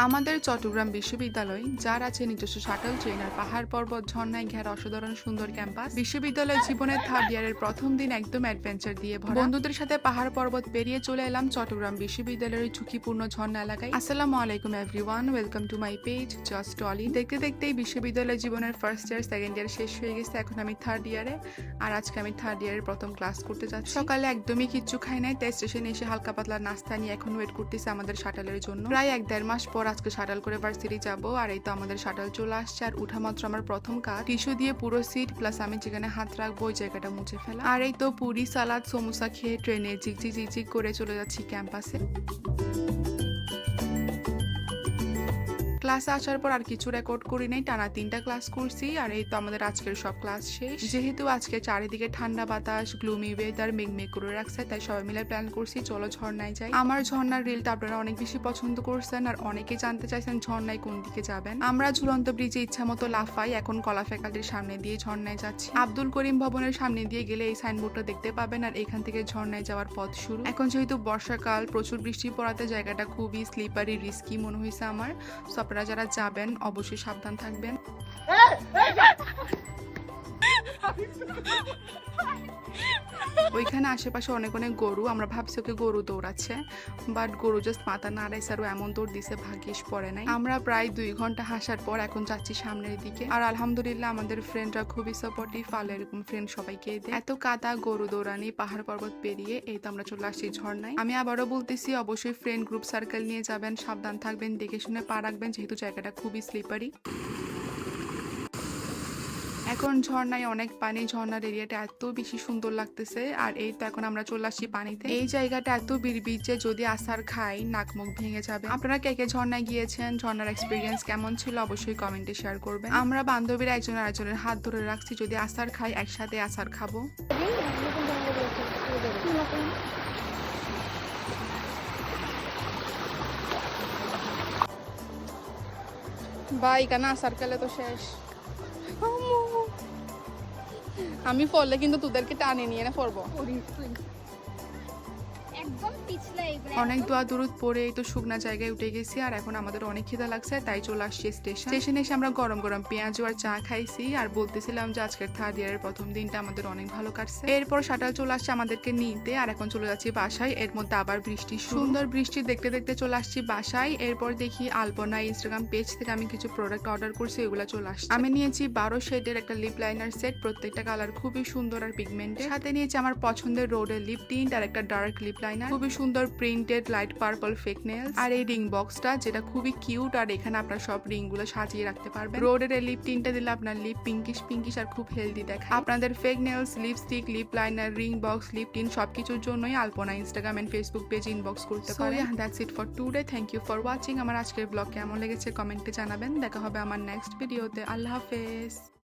আমাদের চট্টগ্রাম বিশ্ববিদ্যালয় যার আছে নিজস্ব শাটল ট্রেন আর পাহাড় পর্বত ঝর্ণায় ঘেরা অসাধারণ সুন্দর ক্যাম্পাস। বিশ্ববিদ্যালয় জীবনের থার্ড ইয়ারের প্রথম দিন একদম অ্যাডভেঞ্চার দিয়ে ভরা। বন্ধুদের সাথে পাহাড় পর্বত পেরিয়ে চলে এলাম চট্টগ্রাম বিশ্ববিদ্যালয়ের ঝুঁকিপূর্ণ ঝর্ণা এলাকায়। আসসালামু আলাইকুম everyone, welcome to my page just Tolly. দেখতে দেখতেই বিশ্ববিদ্যালয় জীবনের ফার্স্ট ইয়ার সেকেন্ড ইয়ার শেষ হয়ে গেছে। এখন আমি থার্ড ইয়ারে, আর আজকে আমি থার্ড ইয়ারের প্রথম ক্লাস করতে যাচ্ছি। সকালে একদমই কিচ্ছু খাই নাই, তাই স্টেশনে এসে হালকা পাতলা নাস্তা নিয়ে এখন ওয়েট করতেছে আমাদের শাটলের জন্য। প্রায় 1-1.5 মাস পর আজকে শাটল করে ভার্সিটি যাব। আর এই তো আমাদের শাটল চলে আসছে। আর উঠা মাত্র আমার প্রথম কাজ টিস্যু দিয়ে পুরো সিট প্লাস আমি যেখানে হাত রাখবো ওই জায়গাটা মুছে ফেলা। আর এই তো পুরি সালাদ সমোসা খেয়ে ট্রেনে ঝিকঝিক ঝিকঝিক করে চলে যাচ্ছি ক্যাম্পাসে। ক্লাসে আসার পর আর কিছু রেকর্ড করি নাই, টানা 3টা ক্লাস করছি। আর এই তো আমাদের আজকের সব ক্লাস শেষ। যেহেতু আজকে চারিদিকে ঠান্ডা বাতাস, গ্লুমি ওয়েদার, মেঘমেঘ করে রাখছে, তাই সবাই মিলে প্ল্যান করছি চলো ঝর্ণায় যাই। আমার ঝর্ণার রিলটা আপনারা অনেক বেশি পছন্দ করছেন আর অনেকে জানতে চাইছেন ঝর্ণায় কোন দিকে যাবেন। আমরা ঝুলন্ত ব্রিজে ইচ্ছা মতো লাফাই। এখন কলা ফ্যাকাল্টির সামনে দিয়ে ঝর্ণায় যাচ্ছি। আব্দুল করিম ভবনের সামনে দিয়ে গেলে এই সাইনবোর্ডটা দেখতে পাবেন। আর এখান থেকে ঝর্ণায় যাওয়ার পথ শুরু। এখন যেহেতু বর্ষাকাল, প্রচুর বৃষ্টি পড়াতে জায়গাটা খুবই স্লিপারি, রিস্কি মনে হয়েছে আমার। আপনারা যারা যাবেন অবশ্যই সাবধান থাকবেন। ওইখানে আশেপাশে অনেক অনেক গরু, আমরা ভাবছি ওকে গরু দৌড়াচ্ছে, বাট গরু জাস্ট মাথা নাড়াইছে আর এমন দৌড় দিছে, ভাগ্যিস পড়ে নাই। আমরা প্রায় 2 ঘন্টা হাসার পর এখন যাচ্ছি সামনের দিকে। আর আলহামদুলিল্লাহ আমাদের ফ্রেন্ডরা খুবই সাপোর্টিভ, আর এরকম ফ্রেন্ড সবাইকে দেয়। এত কাদা, গরু দৌড়ানি, পাহাড় পর্বত পেরিয়ে এই তো আমরা চলে আসছি ঝর্ণায়। আমি আবারও বলতেছি অবশ্যই ফ্রেন্ড গ্রুপ সার্কেল নিয়ে যাবেন, সাবধান থাকবেন, দেখে শুনে পা রাখবেন, যেহেতু জায়গাটা খুবই স্লিপারি। এখন ঝর্ণায় অনেক পানি, ঝর্ণার এরিয়াটা এত বেশি সুন্দর লাগতেছে। আর এই তো এখন আমরা চলে আসছি পানিতে। এই জায়গাটা এত বিড়বিড় যে যদি আসার খাই নাক মুখ ভেঙে যাবে। আপনারা কে কে ঝর্ণায় গিয়েছেন, ঝর্ণার এক্সপিরিয়েন্স কেমন ছিল অবশ্যই কমেন্টে শেয়ার করবেন। আমরা বান্ধবীরা একজন আরেকজনের হাত ধরে রাখছি, যদি আসার খাই একসাথে আসার খাবো। বা এখানে আসার কালে তো শেষ। আমি পড়লে কিন্তু তোদেরকে টানে নিয়ে না পড়বো। অনেক দোয়া দূরত পরে এই তো শুকনা জায়গায় উঠে গেছি। আর এখন আমাদের অনেক খিদা লাগছে, তাই চলে আসছি স্টেশনে এসে আমরা গরম গরম পেঁয়াজ আর চা খাইছি। আর বলতেছিলাম যে আজকের থার্ড ইয়ারের প্রথম দিনটা আমাদের অনেক ভালো কাটছে। এরপর শাটল চলে আসছে আমাদেরকে নিতে। আর এখন চলে যাচ্ছি বাসায়। এর মধ্যে আবার বৃষ্টি, সুন্দর বৃষ্টি দেখতে দেখতে চলে আসছি বাসায়। এরপর দেখি আলপনা ইনস্টাগ্রাম পেজ থেকে আমি কিছু প্রোডাক্ট অর্ডার করছি, এগুলো চলে আসছে। আমি নিয়েছি 12 শেডের একটা লিপ লাইনার সেট, প্রত্যেকটা কালার খুবই সুন্দর আর পিগমেন্টেড। সাথে নিয়েছি আমার পছন্দের রোডের লিপ টিন্ট আর একটা ডার্ক লিপ লাইনার, খুবই সুন্দর printed light purple fake nails. আর এই রিং বক্সটা যেটা খুবই কিউট, আর এখানে আপনার সব রিং গুলো সাজিয়ে রাখতে পারবেন। রোডের এই লিপ টিনটা দিলে আপনার লিপ পিঙ্কিশ আর খুব হেলদি দেখায়। আপনাদের fake nails, lipstick, lip liner, ring box, lip tint সবকিছুর জন্যই Alpana Instagram and Facebook page inbox করতে পারেন। That's it for today. Thank you for watching. আমার আজকের ব্লগ কেমন লেগেছে কমেন্টে জানাবেন। দেখা হবে আমার নেক্সট ভিডিওতে। আল্লাহ হাফেজ।